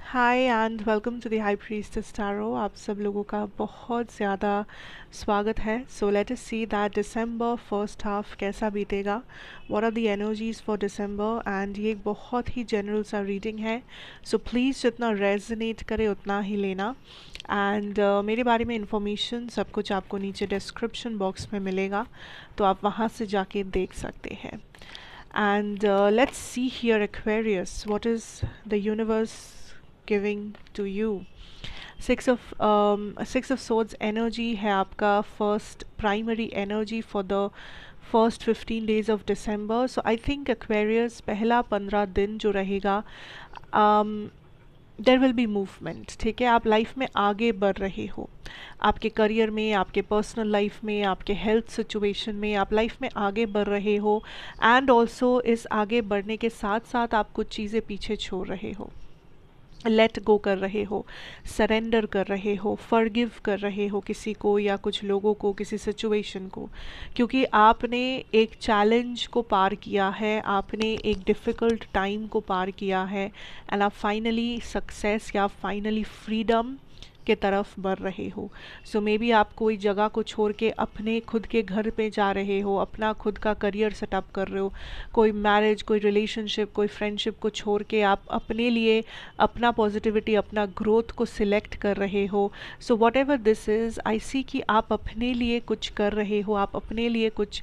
Hi and welcome to the high priestess tarot. आप सब लोगों का बहुत ज़्यादा स्वागत है। So let us see that December first half कैसा बीतेगा, what are the energies for December. And ये एक बहुत ही जनरल सा रीडिंग है, सो प्लीज़ जितना रेजोनेट करे उतना ही लेना। एंड मेरे बारे में इंफॉर्मेशन सब कुछ आपको नीचे डिस्क्रिप्शन बॉक्स में मिलेगा, तो आप वहाँ से जाके देख सकते हैं। And let's see here, Aquarius. What is the universe giving to you? Six of Swords energy है आपका first primary energy for the first 15 days of December. So I think Aquarius पहला 15 दिन जो रहेगा, देर विल बी मूवमेंट। ठीक है, आप life में आगे बढ़ रहे हो, आपके करियर में, आपके पर्सनल लाइफ में, आपके हेल्थ सिचुएशन में आप लाइफ में आगे बढ़ रहे हो। एंड ऑल्सो इस आगे बढ़ने के साथ साथ आप कुछ चीज़ें पीछे छोड़ रहे हो, लेट गो कर रहे हो, सरेंडर कर रहे हो, फॉरगिव कर रहे हो किसी को या कुछ लोगों को, किसी सिचुएशन को, क्योंकि आपने एक चैलेंज को पार किया है, आपने एक डिफ़िकल्ट टाइम को पार किया है, एंड आप फाइनली सक्सेस या फाइनली फ्रीडम के तरफ बढ़ रहे हो। सो मे बी आप कोई जगह को छोड़ के अपने खुद के घर पे जा रहे हो, अपना खुद का करियर सेटअप कर रहे हो, कोई मैरिज, कोई रिलेशनशिप, कोई फ्रेंडशिप को छोड़ के आप अपने लिए अपना पॉजिटिविटी, अपना ग्रोथ को सिलेक्ट कर रहे हो। So whatever this is, I see कि आप अपने लिए कुछ कर रहे हो, आप अपने लिए कुछ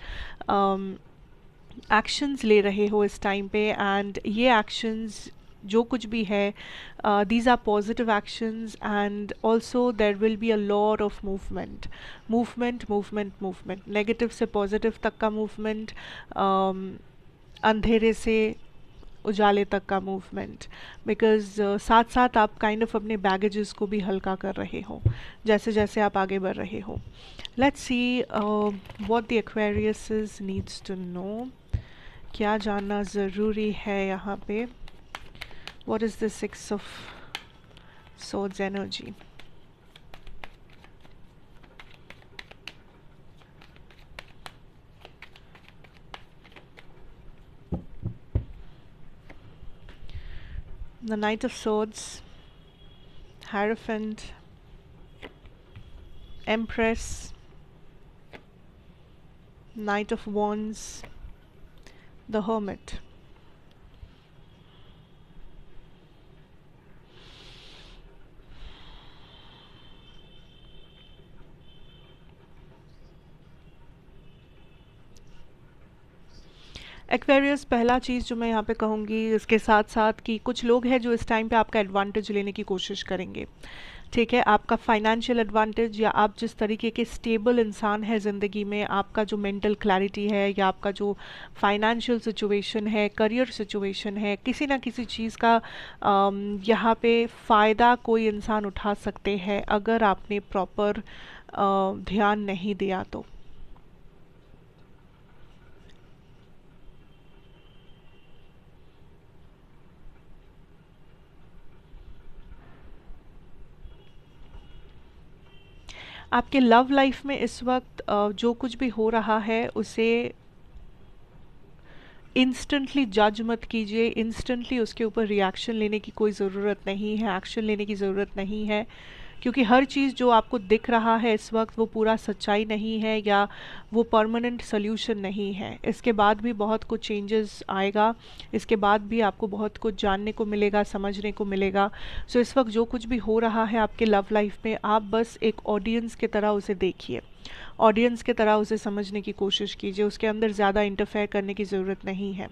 एक्शंस ले रहे हो इस टाइम पे। एंड ये एक्शंस जो कुछ भी है, these are positive actions, and also there will be a lot of movement, negative से पॉजिटिव तक का मूवमेंट, अंधेरे से उजाले तक का मूवमेंट। बिकॉज साथ साथ आप काइंड ऑफ अपने बैगेजेस को भी हल्का कर रहे हो जैसे जैसे आप आगे बढ़ रहे हो। Let's see what the Aquarius needs to know, क्या जानना ज़रूरी है यहाँ पे। What is the Six of Swords energy? The Knight of Swords, Hierophant, Empress, Knight of Wands, the Hermit. Aquarius, पहला चीज़ जो मैं यहाँ पे कहूँगी इसके साथ साथ कि कुछ लोग हैं जो इस टाइम पे आपका एडवांटेज लेने की कोशिश करेंगे। ठीक है, आपका फाइनेंशियल एडवांटेज, या आप जिस तरीके के स्टेबल इंसान है ज़िंदगी में, आपका जो मेंटल क्लैरिटी है, या आपका जो फाइनेंशियल सिचुएशन है, करियर सिचुएशन है, किसी ना किसी चीज़ का यहाँ पे फ़ायदा कोई इंसान उठा सकते हैं अगर आपने प्रॉपर ध्यान नहीं दिया तो। आपके लव लाइफ में इस वक्त जो कुछ भी हो रहा है उसे इंस्टेंटली जज मत कीजिए, इंस्टेंटली उसके ऊपर रिएक्शन लेने की कोई ज़रूरत नहीं है, एक्शन लेने की ज़रूरत नहीं है, क्योंकि हर चीज़ जो आपको दिख रहा है इस वक्त वो पूरा सच्चाई नहीं है या वो परमानेंट सल्यूशन नहीं है। इसके बाद भी बहुत कुछ चेंजेस आएगा, इसके बाद भी आपको बहुत कुछ जानने को मिलेगा, समझने को मिलेगा। सो इस वक्त जो कुछ भी हो रहा है आपके लव लाइफ में, आप बस एक ऑडियंस की तरह उसे देखिए, ऑडियंस की तरह उसे समझने की कोशिश कीजिए, उसके अंदर ज़्यादा इंटरफेयर करने की ज़रूरत नहीं है।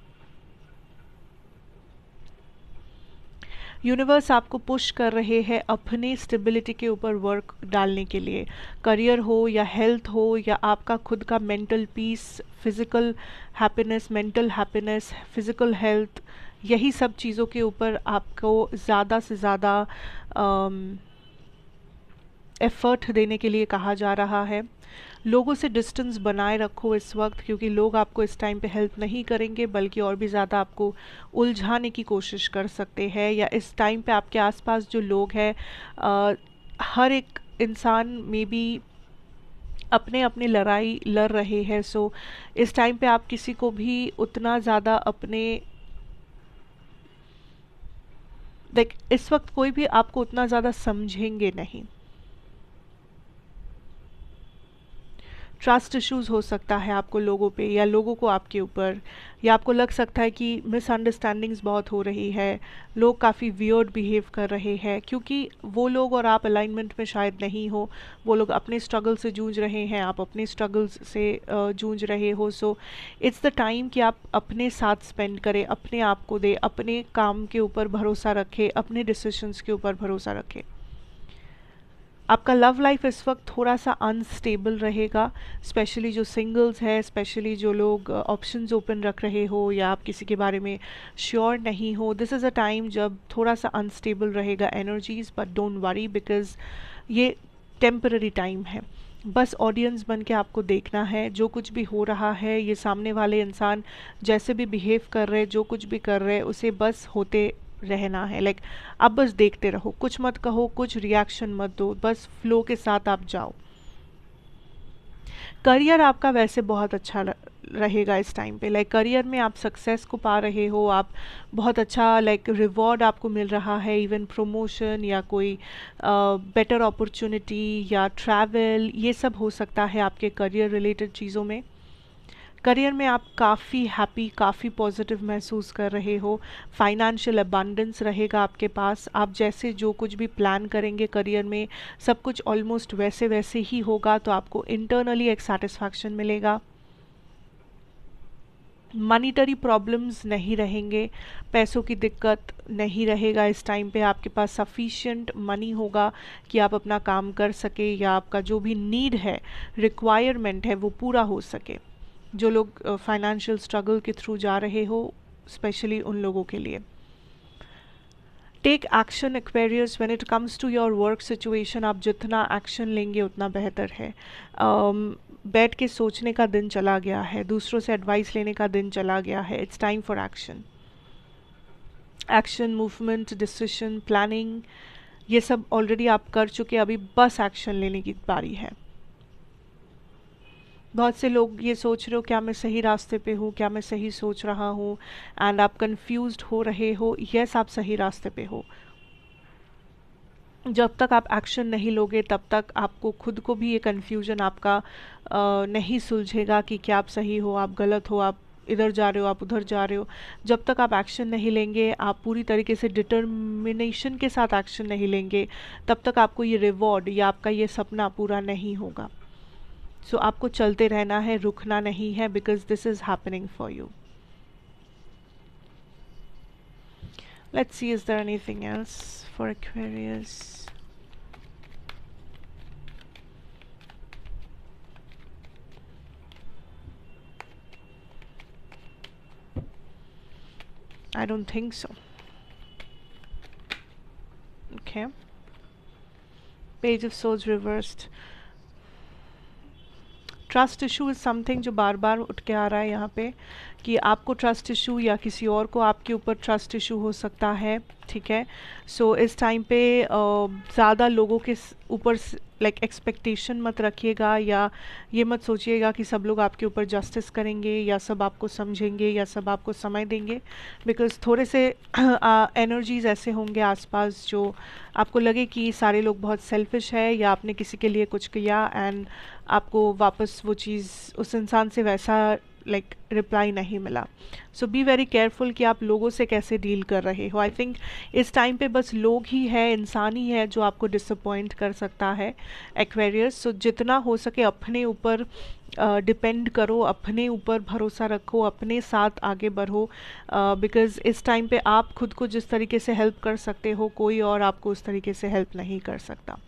यूनिवर्स आपको पुश कर रहे हैं अपने स्टेबिलिटी के ऊपर वर्क डालने के लिए, करियर हो या हेल्थ हो या आपका खुद का mental peace, physical happiness, mental happiness, physical health, यही सब चीज़ों के ऊपर आपको ज़्यादा से ज़्यादा एफ़र्ट देने के लिए कहा जा रहा है। लोगों से डिस्टेंस बनाए रखो इस वक्त, क्योंकि लोग आपको इस टाइम पे हेल्प नहीं करेंगे बल्कि और भी ज़्यादा आपको उलझाने की कोशिश कर सकते हैं। या इस टाइम पे आपके आसपास जो लोग हैं, हर एक इंसान में भी अपने अपने लड़ाई लड़ रहे हैं। सो इस टाइम पे आप किसी को भी उतना ज़्यादा अपने लाइक इस वक्त कोई भी आपको उतना ज़्यादा समझेंगे नहीं। ट्रस्ट इश्यूज हो सकता है आपको लोगों पे, या लोगों को आपके ऊपर, या आपको लग सकता है कि मिसअंडरस्टैंडिंग्स बहुत हो रही है, लोग काफ़ी वियर्ड बिहेव कर रहे हैं, क्योंकि वो लोग और आप अलाइनमेंट में शायद नहीं हो। वो लोग अपने स्ट्रगल से जूझ रहे हैं, आप अपने स्ट्रगल्स से जूझ रहे हो। सो इट्स द टाइम कि आप अपने साथ स्पेंड करें, अपने आप को दे, अपने काम के ऊपर भरोसा रखें, अपने डिसीजंस के ऊपर भरोसा रखें। आपका लव लाइफ इस वक्त थोड़ा सा अनस्टेबल रहेगा, स्पेशली जो सिंगल्स है, स्पेशली जो लोग ऑप्शंस ओपन रख रहे हो, या आप किसी के बारे में श्योर नहीं हो। दिस इज़ अ टाइम जब थोड़ा सा अनस्टेबल रहेगा energies, but don't worry because ये टेम्पररी टाइम है। बस ऑडियंस बन के आपको देखना है, जो कुछ भी हो रहा है, ये सामने वाले इंसान जैसे भी बिहेव कर रहे, जो कुछ भी कर रहे, उसे बस होते रहना है। लाइक आप बस देखते रहो, कुछ मत कहो, कुछ रिएक्शन मत दो, बस फ्लो के साथ आप जाओ। करियर आपका वैसे बहुत अच्छा रहेगा इस टाइम पे। लाइक करियर में आप सक्सेस को पा रहे हो, आप बहुत अच्छा लाइक रिवॉर्ड आपको मिल रहा है, इवन प्रमोशन या कोई बेटर अपॉर्चुनिटी या ट्रैवल, ये सब हो सकता है आपके करियर रिलेटेड चीज़ों में। करियर में आप काफ़ी हैप्पी, काफ़ी पॉजिटिव महसूस कर रहे हो, फाइनेंशियल अबंडेंस रहेगा आपके पास। आप जैसे जो कुछ भी प्लान करेंगे करियर में, सब कुछ ऑलमोस्ट वैसे वैसे ही होगा, तो आपको इंटरनली एक सेटिस्फैक्शन मिलेगा। मनीटरी प्रॉब्लम्स नहीं रहेंगे, पैसों की दिक्कत नहीं रहेगा इस टाइम पे। आपके पास सफिशिएंट मनी होगा कि आप अपना काम कर सके, या आपका जो भी नीड है, रिक्वायरमेंट है, वो पूरा हो सके। जो लोग फाइनेंशियल स्ट्रगल के थ्रू जा रहे हो, स्पेशली उन लोगों के लिए। Take action Aquarius, when it comes to your work situation, आप जितना एक्शन लेंगे उतना बेहतर है। बैठ के सोचने का दिन चला गया है, दूसरों से एडवाइस लेने का दिन चला गया है। It's time for action. Action, movement, decision, planning, ये सब ऑलरेडी आप कर चुके, अभी बस एक्शन लेने की बारी है। बहुत से लोग ये सोच रहे हो क्या मैं सही रास्ते पे हूँ, क्या मैं सही सोच रहा हूँ, एंड आप कंफ्यूज्ड हो रहे हो। यस, आप सही रास्ते पे हो। जब तक आप एक्शन नहीं लोगे, तब तक आपको खुद को भी ये कन्फ्यूजन आपका नहीं सुलझेगा कि क्या आप सही हो, आप गलत हो, आप इधर जा रहे हो, आप उधर जा रहे हो। जब तक आप एक्शन नहीं लेंगे, आप पूरी तरीके से डिटर्मिनेशन के साथ एक्शन नहीं लेंगे, तब तक आपको ये रिवॉर्ड या आपका ये सपना पूरा नहीं होगा। सो आपको चलते रहना है, रुकना नहीं है, because this is happening for you. Let's see, is there anything else for Aquarius? I don't think so. Okay. Page of Swords reversed. Trust issue is something जो बार बार उठ के आ रहा है यहाँ पे, कि आपको ट्रस्ट इशू या किसी और को आपके ऊपर ट्रस्ट इशू हो सकता है। ठीक है, सो इस टाइम पे ज़्यादा लोगों के ऊपर लाइक एक्सपेक्टेशन मत रखिएगा, या ये मत सोचिएगा कि सब लोग आपके ऊपर जस्टिस करेंगे, या सब आपको समझेंगे, या सब आपको समय देंगे। बिकॉज थोड़े से एनर्जीज ऐसे होंगे आसपास जो आपको लगे कि सारे लोग बहुत सेल्फिश है, या आपने किसी के लिए कुछ किया एंड आपको वापस वो चीज़ उस इंसान से वैसा लाइक रिप्लाई नहीं मिला। सो बी वेरी केयरफुल कि आप लोगों से कैसे डील कर रहे हो। आई थिंक इस टाइम पे बस लोग ही है, इंसान ही है जो आपको डिसअपॉइंट कर सकता है एक्वेरियस। सो जितना हो सके अपने ऊपर डिपेंड करो, अपने ऊपर भरोसा रखो, अपने साथ आगे बढ़ो, बिकॉज़ इस टाइम पे आप खुद को जिस तरीके से हेल्प कर सकते हो, कोई और आपको उस तरीके से हेल्प नहीं कर सकता।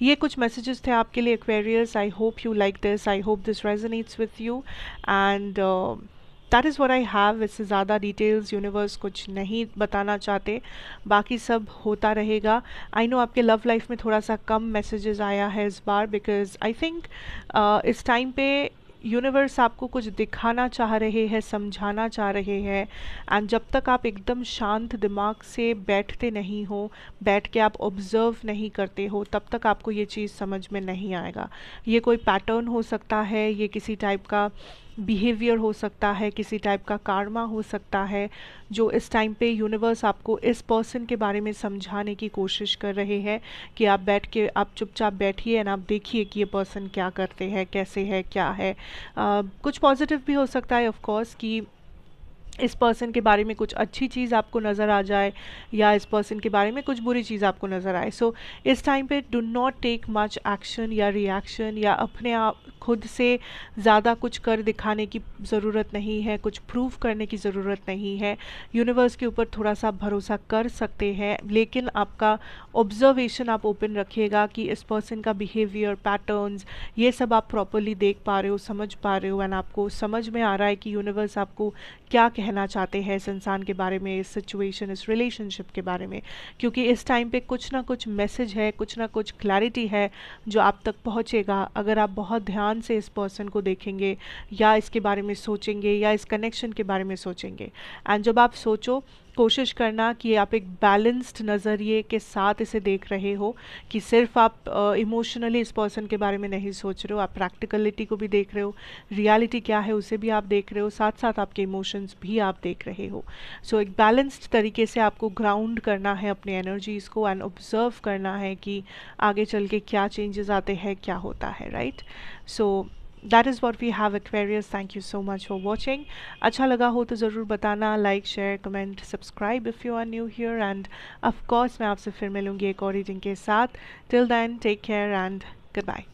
ये कुछ मैसेजेस थे आपके लिए Aquarius. I hope you like this, I hope this resonates with you, and that is what I have. इससे ज़्यादा डिटेल्स यूनिवर्स कुछ नहीं बताना चाहते, बाकी सब होता रहेगा। आई नो आपके लव लाइफ में थोड़ा सा कम मैसेजेस आया है इस बार, बिकॉज आई थिंक इस टाइम पे यूनिवर्स आपको कुछ दिखाना चाह रहे हैं, समझाना चाह रहे हैं, एंड जब तक आप एकदम शांत दिमाग से बैठते नहीं हो, बैठ के आप ऑब्ज़र्व नहीं करते हो, तब तक आपको ये चीज़ समझ में नहीं आएगा। ये कोई पैटर्न हो सकता है, ये किसी टाइप का बिहेवियर हो सकता है, किसी टाइप का कार्मा हो सकता है, जो इस टाइम पे यूनिवर्स आपको इस पर्सन के बारे में समझाने की कोशिश कर रहे हैं कि आप बैठ के आप चुपचाप बैठिए एंड आप देखिए कि ये पर्सन क्या करते हैं, कैसे है, क्या है। कुछ पॉजिटिव भी हो सकता है ऑफ कोर्स कि इस पर्सन के बारे में कुछ अच्छी चीज़ आपको नज़र आ जाए या इस पर्सन के बारे में कुछ बुरी चीज़ आपको नज़र आए। सो इस टाइम पे do not take much action या रिएक्शन, या अपने आप खुद से ज़्यादा कुछ कर दिखाने की ज़रूरत नहीं है, कुछ प्रूव करने की ज़रूरत नहीं है। यूनिवर्स के ऊपर थोड़ा सा भरोसा कर सकते हैं, लेकिन आपका ऑब्जर्वेशन आप ओपन रखिएगा कि इस पर्सन का बिहेवियर पैटर्न्स ये सब आप प्रॉपरली देख पा रहे हो, समझ पा रहे हो, एंड आपको समझ में आ रहा है कि यूनिवर्स आपको क्या कहना चाहते हैं इस इंसान के बारे में, इस सिचुएशन, इस रिलेशनशिप के बारे में। क्योंकि इस टाइम पे कुछ ना कुछ मैसेज है, कुछ ना कुछ क्लैरिटी है जो आप तक पहुंचेगा अगर आप बहुत ध्यान से इस पर्सन को देखेंगे या इसके बारे में सोचेंगे या इस कनेक्शन के बारे में सोचेंगे। एंड जब आप सोचो, कोशिश करना कि आप एक बैलेंस्ड नज़रिए के साथ इसे देख रहे हो, कि सिर्फ आप इमोशनली इस पर्सन के बारे में नहीं सोच रहे हो, आप प्रैक्टिकलिटी को भी देख रहे हो, रियलिटी क्या है उसे भी आप देख रहे हो, साथ साथ आपके इमोशंस भी आप देख रहे हो। सो एक बैलेंस्ड तरीके से आपको ग्राउंड करना है अपनी एनर्जीज़ को एंड ऑब्जर्व करना है कि आगे चल के क्या चेंजेस आते हैं, क्या होता है, right. So that is what we have Aquarius. Thank you so much for watching. अच्छा लगा हो तो ज़रूर बताना, like, share, comment, subscribe if you are new here, and of course मैं आपसे फिर मिलूँगी एक और रीडिंग के साथ। Till then take care and good bye.